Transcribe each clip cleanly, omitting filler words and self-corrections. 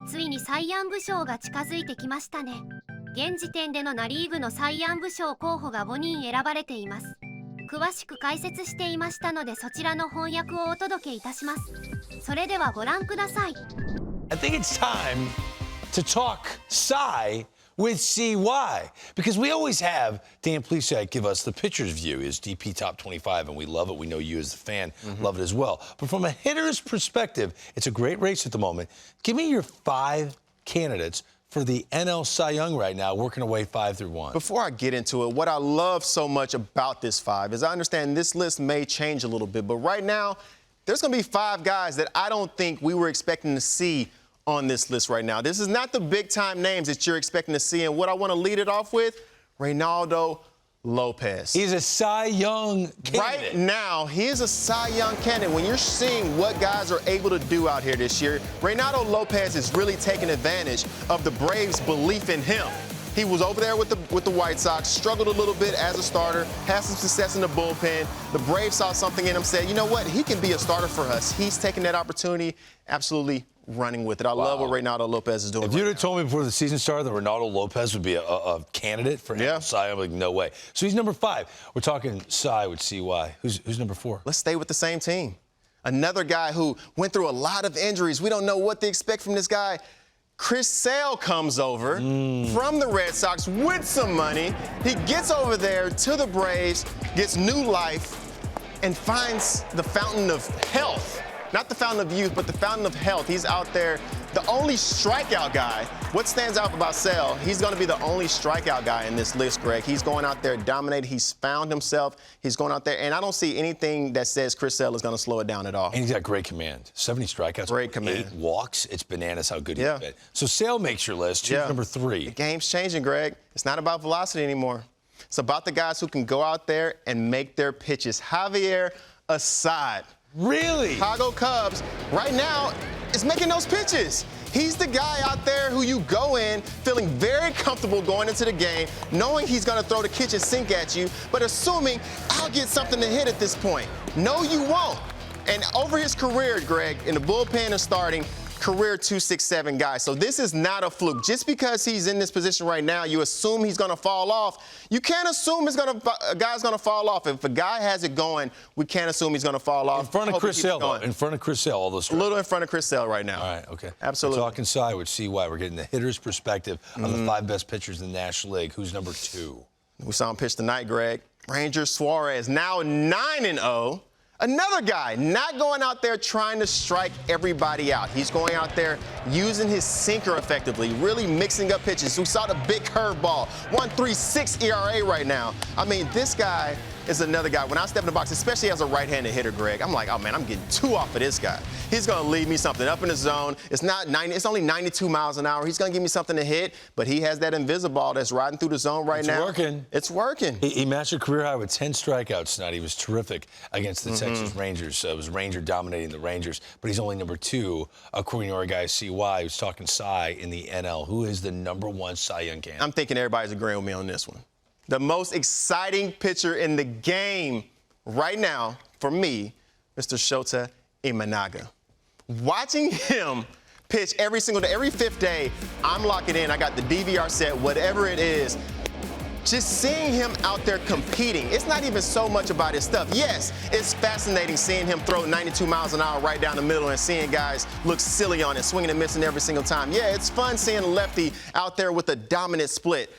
ついにサイヤング賞が近づいてきましたね。現時点でのナ・リーグのサイヤング賞候補が5人選ばれています。詳しく解説していましたので、そちらの翻訳をお届けいたします。それではご覧ください。I think it's time to talk Cy with CY, because we always have Dan Plesac give us the pitcher's view, his DP top 25, and we love it. We know you as the fan love it as well. But from a hitter's perspective, it's a great race at the moment. Give me your 5 candidates for the NL Cy Young right now, working away 5 through 1. Before I get into it, what I love so much about this 5 is I understand this list may change a little bit, but right now, there's going to be 5 guys that I don't think we were expecting to see on this list right now. This is not the big-time names that you're expecting to see, and what I want to lead it off with, Reynaldo Lopez. He's a Cy Young candidate. Right now, he is a Cy Young candidate. When you're seeing what guys are able to do out here this year, Reynaldo Lopez is really taking advantage of the Braves' belief in him. He was over there with the White Sox, struggled a little bit as a starter, had some success in the bullpen. The Braves saw something in him, said, you know what, he can be a starter for us. He's taking that opportunity, absolutely running with it. I love what Reynaldo Lopez is doing. If you'd have told me before the season started that Reynaldo Lopez would be a candidate for Cy, I'm like, no way. So he's number 5. We're talking Cy with CY. Who's number 4? Let's stay with the same team. Another guy who went through a lot of injuries. We don't know what to expect from this guy. Chris Sale comes over from the Red Sox with some money. He gets over there to the Braves, gets new life, and finds the fountain of health. Not the fountain of youth, but the fountain of health. He's out there, the only strikeout guy. What stands out about Sale? He's going to be the only strikeout guy in this list, Greg. He's going out there dominating. He's found himself. He's going out there, and I don't see anything that says Chris Sale is going to slow it down at all. And he's got great command. 70 strikeouts, great command. 8 walks. It's bananas how good he's been. So Sale makes your list. Who's number 3? The game's changing, Greg. It's not about velocity anymore. It's about the guys who can go out there and make their pitches. Javier Assad. Really? Chicago Cubs right now is making those pitches. He's the guy out there who you go in feeling very comfortable going into the game, knowing he's going to throw the kitchen sink at you, but assuming I'll get something to hit at this point. No, you won't. And over his career, Greg, in the bullpen and starting, career 267 guy. So this is not a fluke. Just because he's in this position right now, you assume he's going to fall off. You can't assume a guy's going to fall off. If a guy has it going, we can't assume he's going to fall off. In front of Chris Sale, though. In front of Chris Sale, all those. A little in front of Chris Sale right now. All right, okay. Absolutely. We're talking Cy with CY. We're getting the hitter's perspective on the 5 best pitchers in the National League. Who's number 2? We saw him pitch tonight, Greg. Ranger Suarez, now 9-0. Another guy not going out there trying to strike everybody out. He's going out there using his sinker effectively, really mixing up pitches. We saw the big curveball, 1.36 ERA right now. I mean, this guy is another guy. When I step in the box, especially as a right-handed hitter, Greg, I'm like, oh man, I'm getting 2 off of this guy. He's going to leave me something up in the zone. It's not 90, it's only 92 miles an hour. He's going to give me something to hit, but he has that invisible that's riding through the zone right now. It's working. It's working. He matched a career high with 10 strikeouts tonight. He was terrific against the Texas Rangers. It was Ranger dominating the Rangers, but he's only number 2, according to our guy CY, who's talking Cy in the NL. Who is the number 1 Cy Young candidate? I'm thinking everybody's agreeing with me on this one. The most exciting pitcher in the game right now, for me, Mr. Shota Imanaga. Watching him pitch every single day, every 5th day, I'm locking in. I got the DVR set, whatever it is. Just seeing him out there competing, it's not even so much about his stuff. Yes, it's fascinating seeing him throw 92 miles an hour right down the middle and seeing guys look silly on it, swinging and missing every single time. Yeah, it's fun seeing a lefty out there with a dominant split.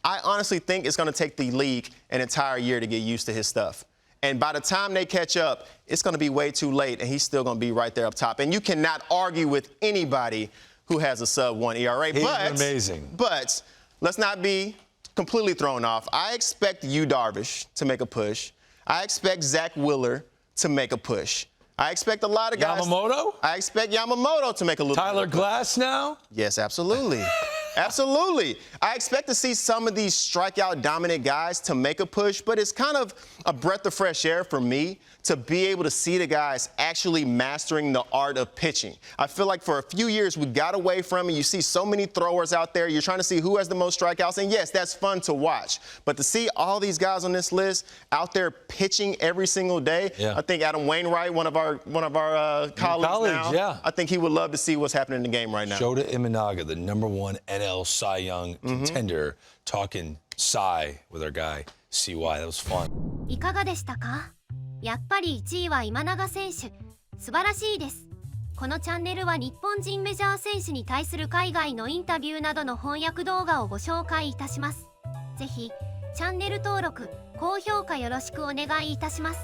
I honestly think it's going to take the league an entire year to get used to his stuff. And by the time they catch up, it's going to be way too late, and he's still going to be right there up top. And you cannot argue with anybody who has a sub-1 ERA. He's amazing. But let's not be completely thrown off. I expect Yu Darvish to make a push. I expect Zach Wheeler to make a push. I expect a lot of guys. Yamamoto? I expect Yamamoto to make a little Tyler bit of a push. Glass now? Yes, absolutely. Absolutely. I expect to see some of these strikeout dominant guys to make a push, but it's kind of a breath of fresh air for me to be able to see the guys actually mastering the art of pitching. I feel like for a few years we got away from it. You see so many throwers out there. You're trying to see who has the most strikeouts, and yes, that's fun to watch. But to see all these guys on this list out there pitching every single day, I think Adam Wainwright, one of our colleagues now, I think he would love to see what's happening in the game right now. Shota Imanaga, the #1 NL Cy Young contender, talking Cy with our guy CY. That was fun. いかがでしたか？やっぱり1位は今永選手。素晴らしいです。このチャンネルは日本人メジャー選手に対する海外のインタビューなどの翻訳動画をご紹介いたします。ぜひチャンネル登録、高評価よろしくお願いいたします。